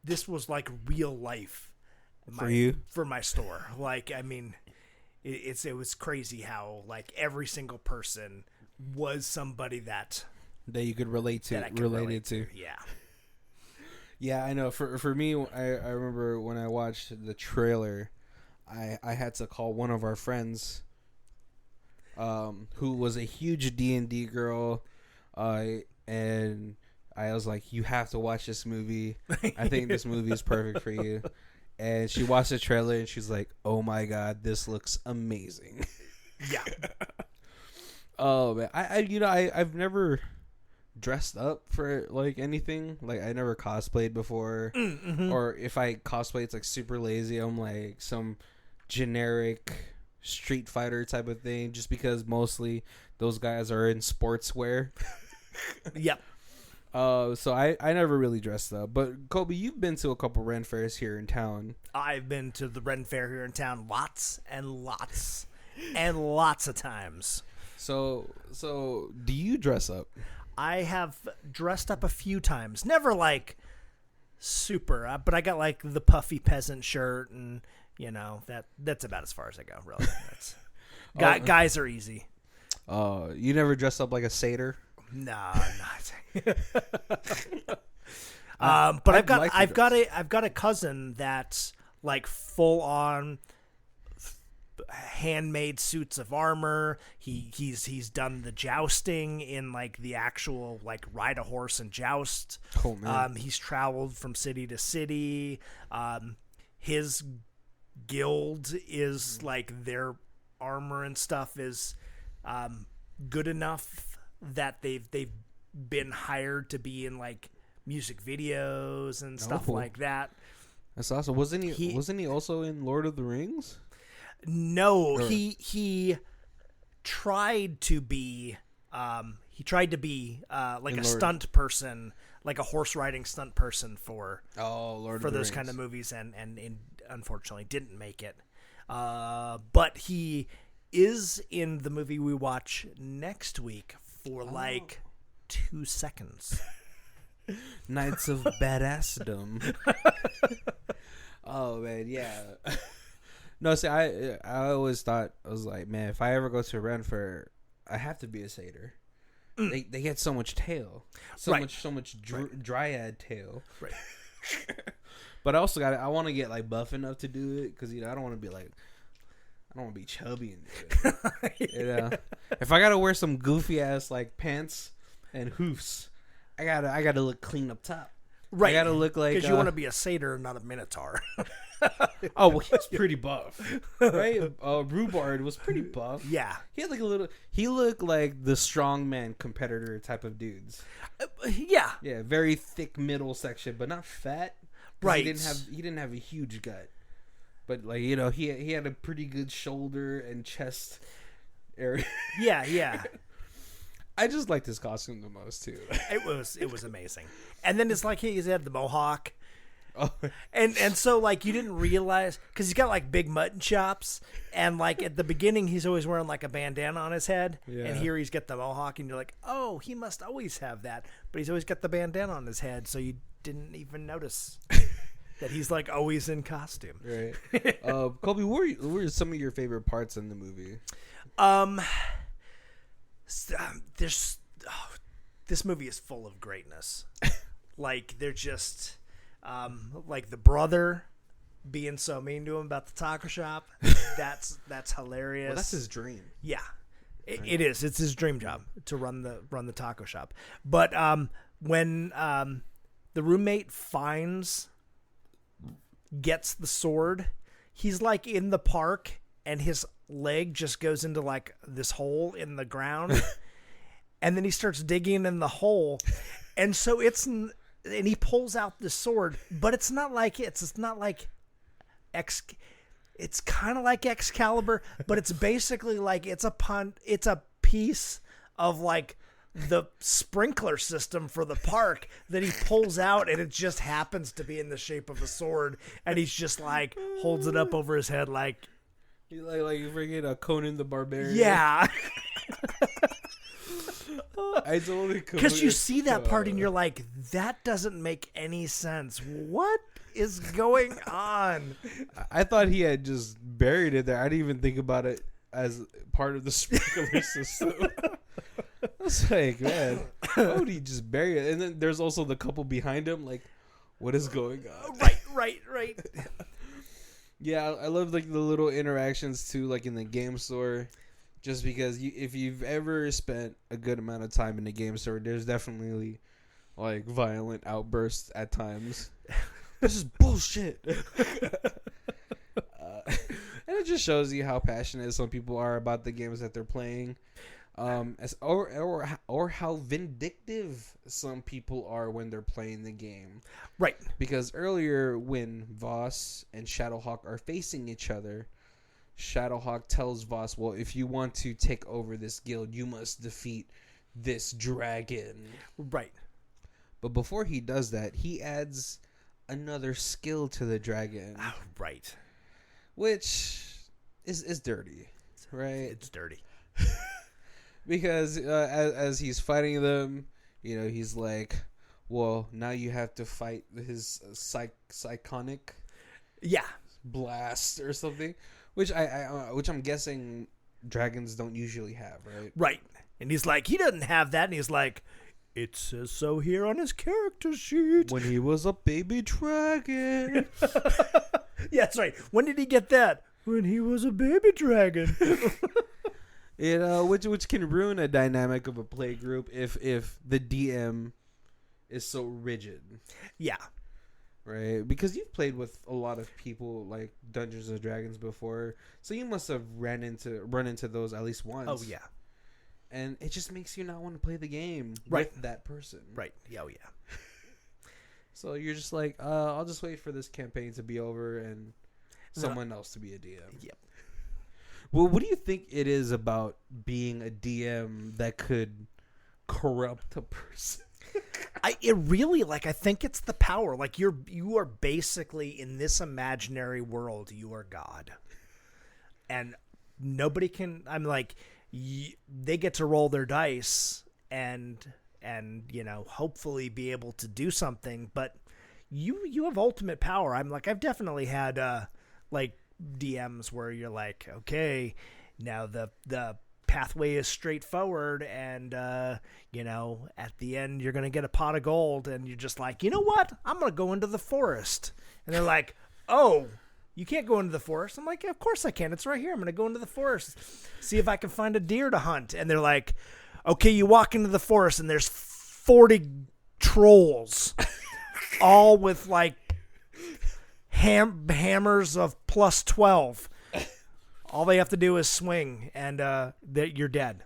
this was like real life for my store. Like, I mean, it was crazy how like every single person was somebody that you could relate to, related to. Yeah. Yeah, I know. For me, I remember when I watched the trailer, I had to call one of our friends, who was a huge D&D girl, and I was like, "You have to watch this movie. I think this movie is perfect for you." And she watched the trailer and she's like, "Oh my god, this looks amazing." Yeah. Oh man, I've never dressed up for like anything. Like, I never cosplayed before, or if I cosplay, it's like super lazy. I'm like some generic Street Fighter type of thing, just because mostly those guys are in sportswear. Yep. So I never really dressed up. But Kobe, you've been to a couple Ren fairs here in town. I've been to the Ren Fair here in town lots and lots and lots of times. So do you dress up? I have dressed up a few times. Never like super, but I got like the puffy peasant shirt, and you know that's about as far as I go. Really, guys are easy. You never dressed up like a satyr? No, not. But I've got a cousin that's like full on handmade suits of armor. He's done the jousting in like the actual like ride a horse and joust. Oh man. He's traveled from city to city. His guild is like their armor and stuff is good enough that they've been hired to be in like music videos and stuff like that. That's awesome. Wasn't he also in Lord of the Rings? No, he tried to be like a stunt person, like a horse riding stunt person for those kind of movies, and unfortunately didn't make it. But he is in the movie we watch next week for like 2 seconds. Knights of Badassdom. Oh man, yeah. No, see, I always thought, I was like, man, if I ever go to a Ren Fair, I have to be a satyr. They get so much tail, so much dryad tail. Right. But I also I want to get like buff enough to do it, because I don't want to be like, I don't want to be chubby and do it. If I gotta wear some goofy ass like pants and hoofs, I gotta look clean up top. Right. I gotta look like, because you want to be a satyr, not a minotaur. Oh, well, he was pretty buff, right? Rhubarb was pretty buff. Yeah, he had like he looked like the strongman competitor type of dudes. Yeah, very thick middle section, but not fat. Right. He didn't have a huge gut, but like he had a pretty good shoulder and chest area. Yeah. I just liked his costume the most too. It was amazing, and then it's like he had the mohawk. Oh. And so like you didn't realize, because he's got like big mutton chops, and like at the beginning he's always wearing like a bandana on his head, and here he's got the mohawk, and you're like, oh, he must always have that, but he's always got the bandana on his head, so you didn't even notice that he's like always in costume. Right. Colby, what were some of your favorite parts in the movie? This movie is full of greatness. Like they're just. Like the brother being so mean to him about the taco shop, that's hilarious. Well, that's his dream. Yeah, it is. It's his dream job to run the taco shop. But when the roommate gets the sword, he's like in the park, and his leg just goes into like this hole in the ground, and then he starts digging in the hole, and so and he pulls out the sword, but it's not like it's kind of like Excalibur, but it's basically like it's a piece of like the sprinkler system for the park that he pulls out, and it just happens to be in the shape of a sword, and he's just like holds it up over his head like freaking Conan the Barbarian. Yeah. I totally because you see that part and you're like, that doesn't make any sense. What is going on? I thought he had just buried it there. I didn't even think about it as part of the sprinkler system. I was like, man, why would he just bury it? And then there's also the couple behind him. Like, what is going on? Right. Yeah, I love like the little interactions too, like in the game store. Just because if you've ever spent a good amount of time in a game store, there's definitely like violent outbursts at times. This is bullshit. And it just shows you how passionate some people are about the games that they're playing, or how vindictive some people are when they're playing the game. Right. Because earlier, when Voss and Shadowhawk are facing each other, Shadowhawk tells Voss, well, if you want to take over this guild, you must defeat this dragon. Right. But before he does that, he adds another skill to the dragon. Oh, right. Which is dirty, right? It's dirty. Because as he's fighting them, he's like, well, now you have to fight his psychonic blast or something. Which I'm guessing dragons don't usually have, right? Right. And he's like, he doesn't have that. And he's like, it says so here on his character sheet. When he was a baby dragon. Yeah, that's right. When did he get that? When he was a baby dragon. Which can ruin a dynamic of a play group if the DM is so rigid. Yeah. Right, because you've played with a lot of people like Dungeons and Dragons before, so you must have run into those at least once. Oh yeah, and it just makes you not want to play the game with that person. Right. Yeah. Oh yeah. So you're just like, I'll just wait for this campaign to be over and someone else to be a DM. Yep. Well, what do you think it is about being a DM that could corrupt a person? I think it's the power. Like you are basically in this imaginary world. You are God, and nobody can. I'm like, they get to roll their dice and hopefully be able to do something. But you have ultimate power. I'm like, I've definitely had like DMs where you're like, okay, now the pathway is straightforward, and at the end you're gonna get a pot of gold, and you're just like, you know what, I'm gonna go into the forest. And they're like, oh, you can't go into the forest. I'm like, of course I can, it's right here. I'm gonna go into the forest, see if I can find a deer to hunt. And they're like, okay, you walk into the forest and there's 40 trolls all with like hammers of plus 12. All they have to do is swing, and you're dead.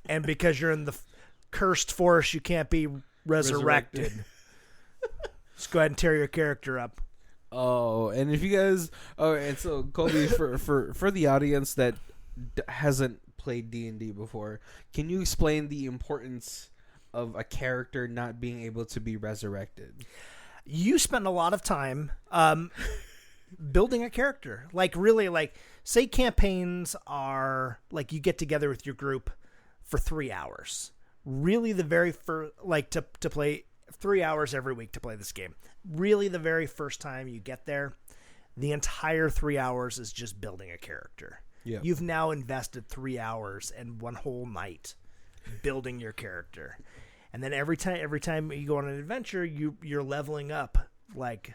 And because you're in the cursed forest, you can't be resurrected. Just go ahead and tear your character up. Oh, and if you guys... Oh, and so, Colby, for the audience that hasn't played D&D before, can you explain the importance of a character not being able to be resurrected? You spend a lot of time... building a character. Like, really, like, say campaigns are like you get together with your group for 3 hours. Really, the very first, like, to play 3 hours every week to play this game. Really, the very first time you get there, the entire 3 hours is just building a character. Yeah. You've now invested 3 hours and one whole night building your character. And then every time you go on an adventure, you're leveling up, like,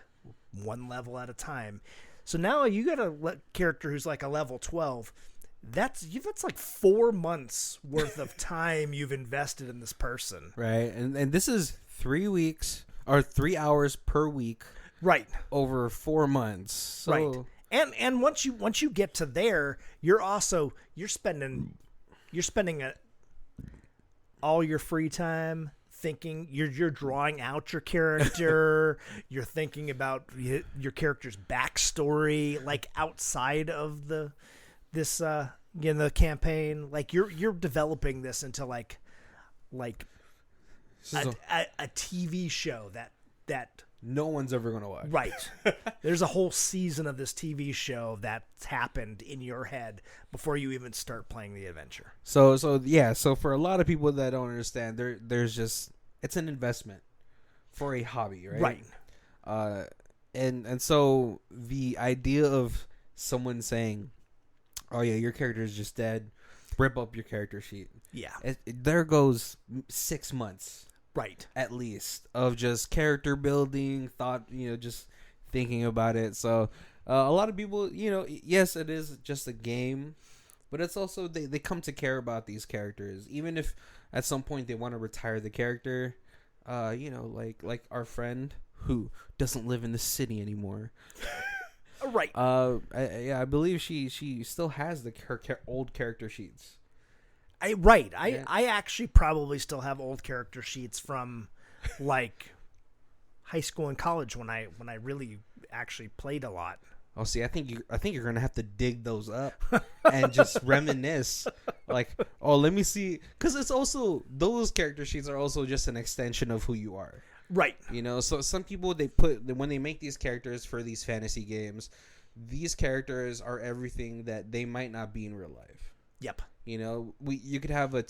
one level at a time. So now you got a character who's like a level 12. That's like 4 months worth of time you've invested in this person. Right. And this is 3 weeks or 3 hours per week. Right. Over 4 months. So. Right. And once you get to there, you're spending all your free time thinking. You're drawing out your character. You're thinking about your character's backstory, like outside of this in the campaign. Like you're developing this into like a TV show that no one's ever gonna watch. Right. There's a whole season of this TV show that's happened in your head before you even start playing the adventure. So for a lot of people that don't understand, there's just, it's an investment for a hobby, right? Right. And so the idea of someone saying, "Oh yeah, your character is just dead," rip up your character sheet. Yeah. There goes 6 months. Right. At least of just character building, thought, just thinking about it. So a lot of people, yes, it is just a game, but it's also they come to care about these characters, even if at some point they want to retire the character. Like our friend who doesn't live in the city anymore. Right. I believe she still has her old character sheets. I actually probably still have old character sheets from like high school and college when I really actually played a lot. Oh, see, I think you're gonna have to dig those up and just reminisce. Like, oh, let me see, because it's also, those character sheets are also just an extension of who you are. Right. So some people, when they make these characters for these fantasy games, these characters are everything that they might not be in real life. Yep. You could have a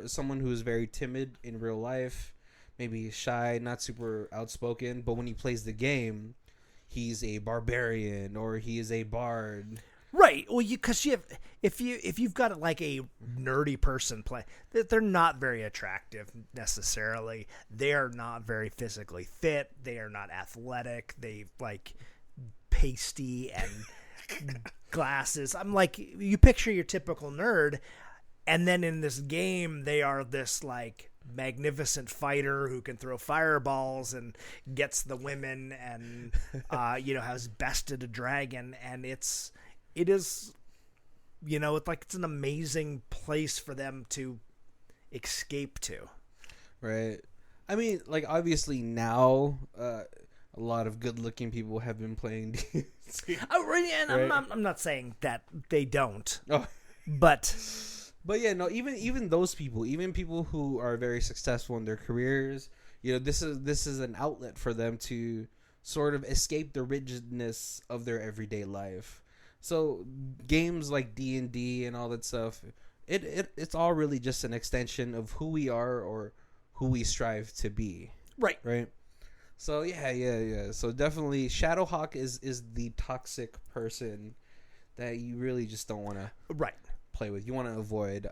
someone who is very timid in real life, maybe shy, not super outspoken, but when he plays the game, he's a barbarian or he is a bard. Right. Well, because if you've got like a nerdy person play, they're not very attractive necessarily. They are not very physically fit. They are not athletic. They like pasty and glasses. I'm like, you picture your typical nerd, and then in this game they are this like magnificent fighter who can throw fireballs and gets the women and has bested a dragon, and it is it's like it's an amazing place for them to escape to. Right. I mean, like, obviously now a lot of good-looking people have been playing D&D. And right? I'm not saying that they don't. Oh. But yeah, no. Even those people, even people who are very successful in their careers, this is an outlet for them to sort of escape the rigidness of their everyday life. So games like D&D and all that stuff, it's all really just an extension of who we are or who we strive to be. Right. Right. So yeah. So definitely, Shadowhawk is the toxic person that you really just don't want to play with. You want to avoid.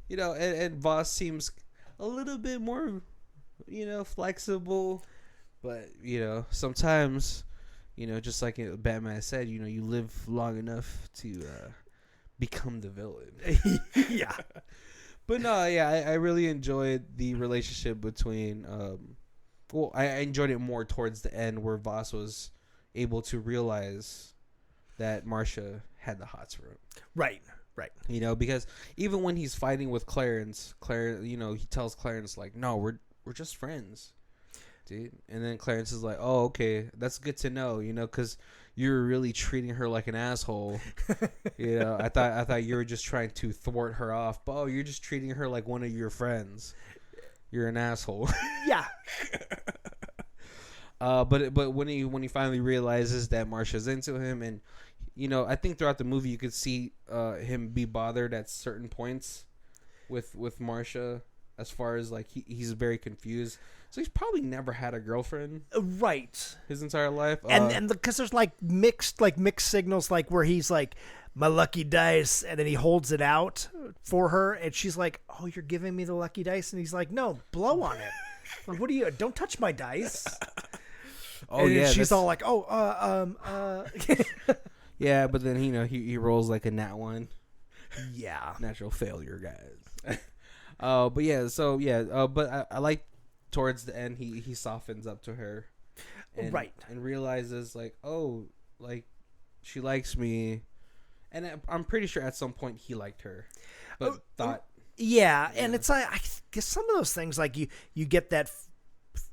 And Voss seems a little bit more, flexible, but sometimes, just like Batman said, you live long enough to become the villain. Yeah. But no, yeah, I really enjoyed the relationship between. I enjoyed it more towards the end, where Voss was able to realize that Marcia had the hots for him. Right. Because even when he's fighting with Clarence, he tells Clarence, like, no, we're just friends, dude. And then Clarence is like, oh, okay, that's good to know, because you're really treating her like an asshole. I thought you were just trying to thwart her off, but you're just treating her like one of your friends. You're an asshole. Yeah. But when he finally realizes that Marcia's into him, and I think throughout the movie you could see him be bothered at certain points with Marcia, as far as like he's very confused. So he's probably never had a girlfriend, right? His entire life, and because there's like mixed signals, like where he's like, my lucky dice, and then he holds it out for her, and she's like, oh, you're giving me the lucky dice, and he's like, no, blow on it. Like, what are you? Don't touch my dice. Oh, and yeah, she's all like, yeah, but then he rolls like a nat one. Yeah, natural failure, guys. But yeah, so yeah, but I like towards the end he softens up to her, and realizes like, oh, like she likes me, and I'm pretty sure at some point he liked her, but thought. Yeah, and it's like, I guess some of those things, like you get that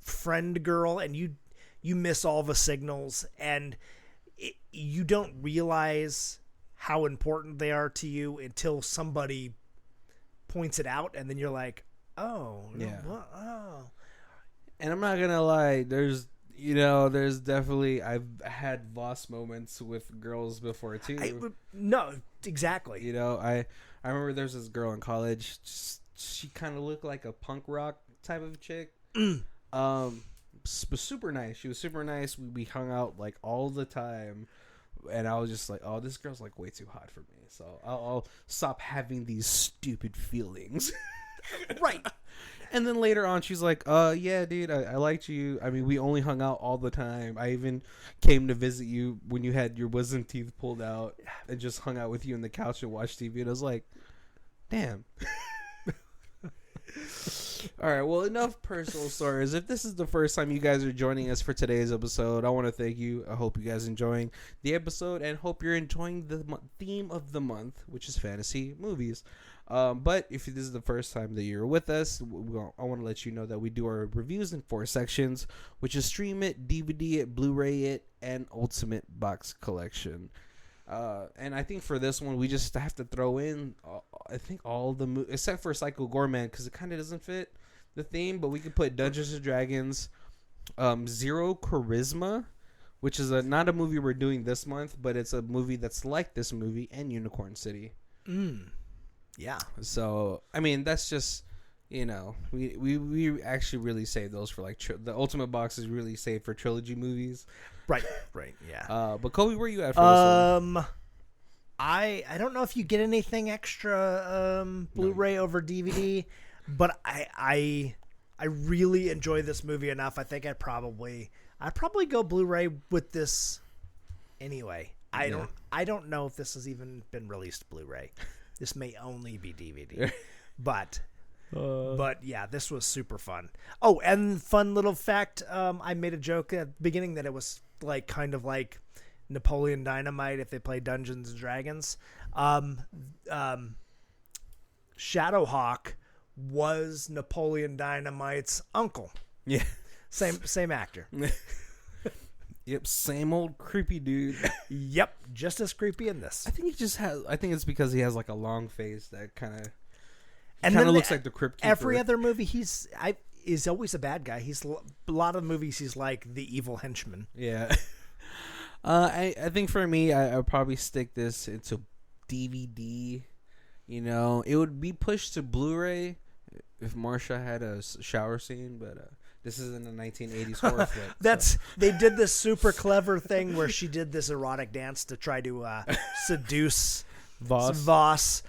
friend girl, and you miss all the signals, and you don't realize how important they are to you until somebody points it out, and then you're like, oh, Yeah. oh. And I'm not gonna lie, there's definitely, I've had Voss moments with girls before too. No, exactly. I remember there's this girl in college. She kind of looked like a punk rock type of chick. Super nice. She was super nice. We hung out like all the time, and I was just like, oh, this girl's like way too hot for me. So I'll stop having these stupid feelings. Right. And then later on, she's like, yeah, dude, I liked you. I mean, we only hung out all the time. I even came to visit you when you had your wisdom teeth pulled out and just hung out with you on the couch and watched TV. And I was like, damn. All right, well, enough personal stories. If this is the first time you guys are joining us for today's episode, I want to thank you. I hope you guys are enjoying the episode and hope you're enjoying the theme of the month, which is fantasy movies. But if this is the first time that you're with us, I want to let you know that we do our reviews in 4 sections, which is Stream It, DVD It, Blu-ray It, and Ultimate Box Collection. And I think for this one, we just have to throw in, I think all the movies, except for Psycho Goreman, because it kind of doesn't fit the theme, but we could put Dungeons & Dragons, Zero Charisma, which is not a movie we're doing this month, but it's a movie that's like this movie, and Unicorn City. Yeah. So, I mean, that's just, we actually really save those for like, the Ultimate Box is really saved for trilogy movies. Right, yeah. But Kobe, where are you at for this one? I don't know if you get anything extra Blu-ray over DVD, but I really enjoy this movie enough. I think I'd probably go Blu-ray with this anyway. I don't know if this has even been released Blu-ray. This may only be DVD. But yeah, this was super fun. Oh, and fun little fact, I made a joke at the beginning that it was like kind of like Napoleon Dynamite if they played Dungeons and Dragons. Shadowhawk was Napoleon Dynamite's uncle. Yeah. Same actor. Yep, same old creepy dude. Yep, just as creepy in this. I think it's because he has like a long face that kind of looks like the Crypt Keeper. Every other movie he's always a bad guy. He's a lot of movies he's like the evil henchman. Yeah. I think for me, I'll probably stick this into DVD. It would be pushed to Blu-ray if Marsha had a shower scene, but this isn't a 1980s horror flick. They did this super clever thing where she did this erotic dance to try to seduce Voss.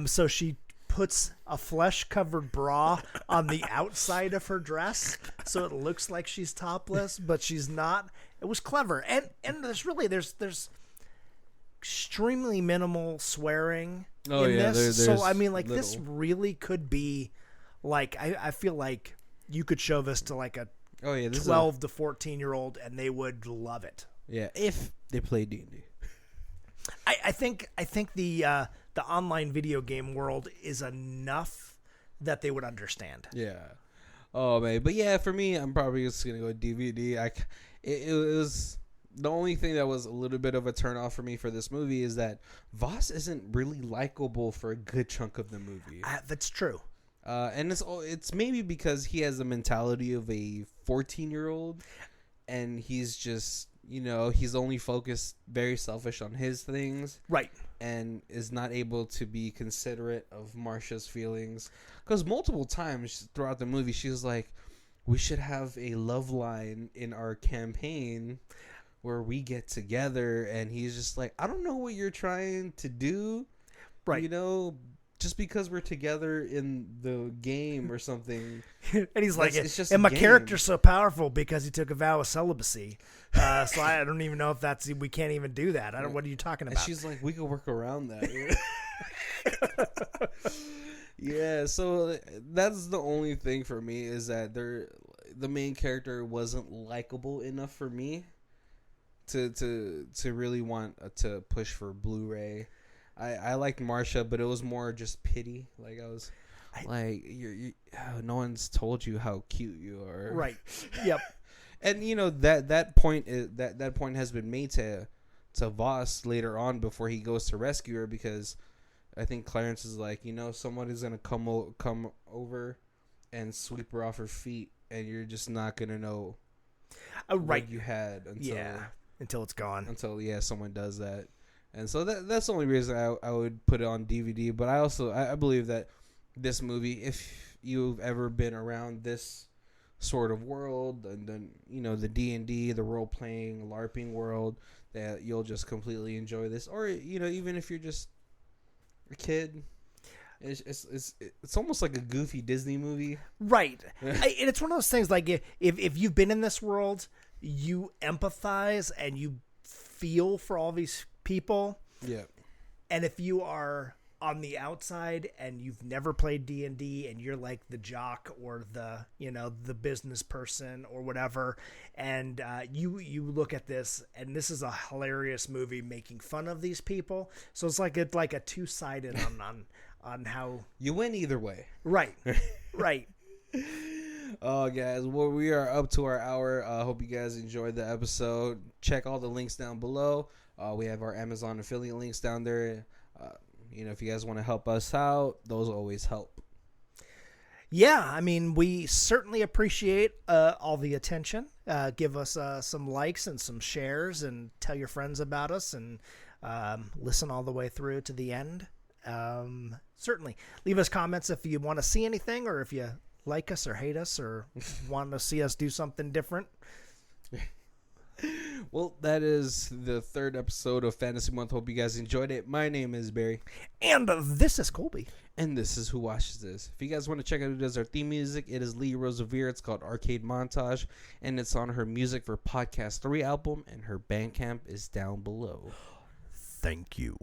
So she puts a flesh-covered bra on the outside of her dress, so it looks like she's topless, but she's not. It was clever, and there's extremely minimal swearing in this. So I mean, like, this really could be like I feel like you could show this to like a 12 to 14-year-old and they would love it. Yeah, if they play D&D. I think the online video game world is enough that they would understand. Yeah. Oh man, but yeah, for me, I'm probably just gonna go DVD. It was the only thing that was a little bit of a turnoff for me for this movie is that Voss isn't really likable for a good chunk of the movie. That's true. And it's maybe because he has the mentality of a 14-year-old, and he's just, he's only focused, very selfish on his things. Right. And is not able to be considerate of Marsha's feelings. Because multiple times throughout the movie, she was like, we should have a love line in our campaign where we get together. And he's just like, I don't know what you're trying to do. Right. Just because we're together in the game or something. And he's like, it's just and my character's so powerful because he took a vow of celebacy. So I don't even know if we can't even do that. What are you talking about? And she's like, we could work around that. Yeah, so that's the only thing for me is that the main character wasn't likable enough for me to really want to push for Blu-ray. I liked Marsha, but it was more just pity. Like no one's told you how cute you are. Right. Yep. And that point has been made to Voss later on before he goes to rescue her, because I think Clarence is like, somebody's gonna come over and sweep her off her feet, and you're just not gonna know what you had until it's gone. Until someone does that. And so that's the only reason I would put it on DVD. But I believe that this movie, if you've ever been around this sort of world, and then the D&D, the role playing LARPing world, that you'll just completely enjoy this. Or even if you're just a kid, it's almost like a goofy Disney movie, right? And it's one of those things like if you've been in this world, you empathize and you feel for all these people. Yeah. And if you are on the outside and you've never played D&D and you're like the jock or the the business person or whatever, and you look at this and this is a hilarious movie making fun of these people, so it's like a two-sided on how you win either way. Right. Oh, guys, well, we are up to our hour. Hope you guys enjoyed the episode. Check all the links down below. We have our Amazon affiliate links down there. If you guys want to help us out, those always help. Yeah, I mean, we certainly appreciate all the attention. Give us some likes and some shares, and tell your friends about us, and listen all the way through to the end. Certainly leave us comments if you want to see anything, or if you like us or hate us or want to see us do something different. Well, that is the third episode of Fantasy Month. Hope you guys enjoyed it. My name is Barry. And this is Colby. And this is Who Watches This. If you guys want to check out who does our theme music, it is Lee Rosevere. It's called Arcade Montage, and it's on her Music for Podcast 3 album, and her Bandcamp is down below. Thank you.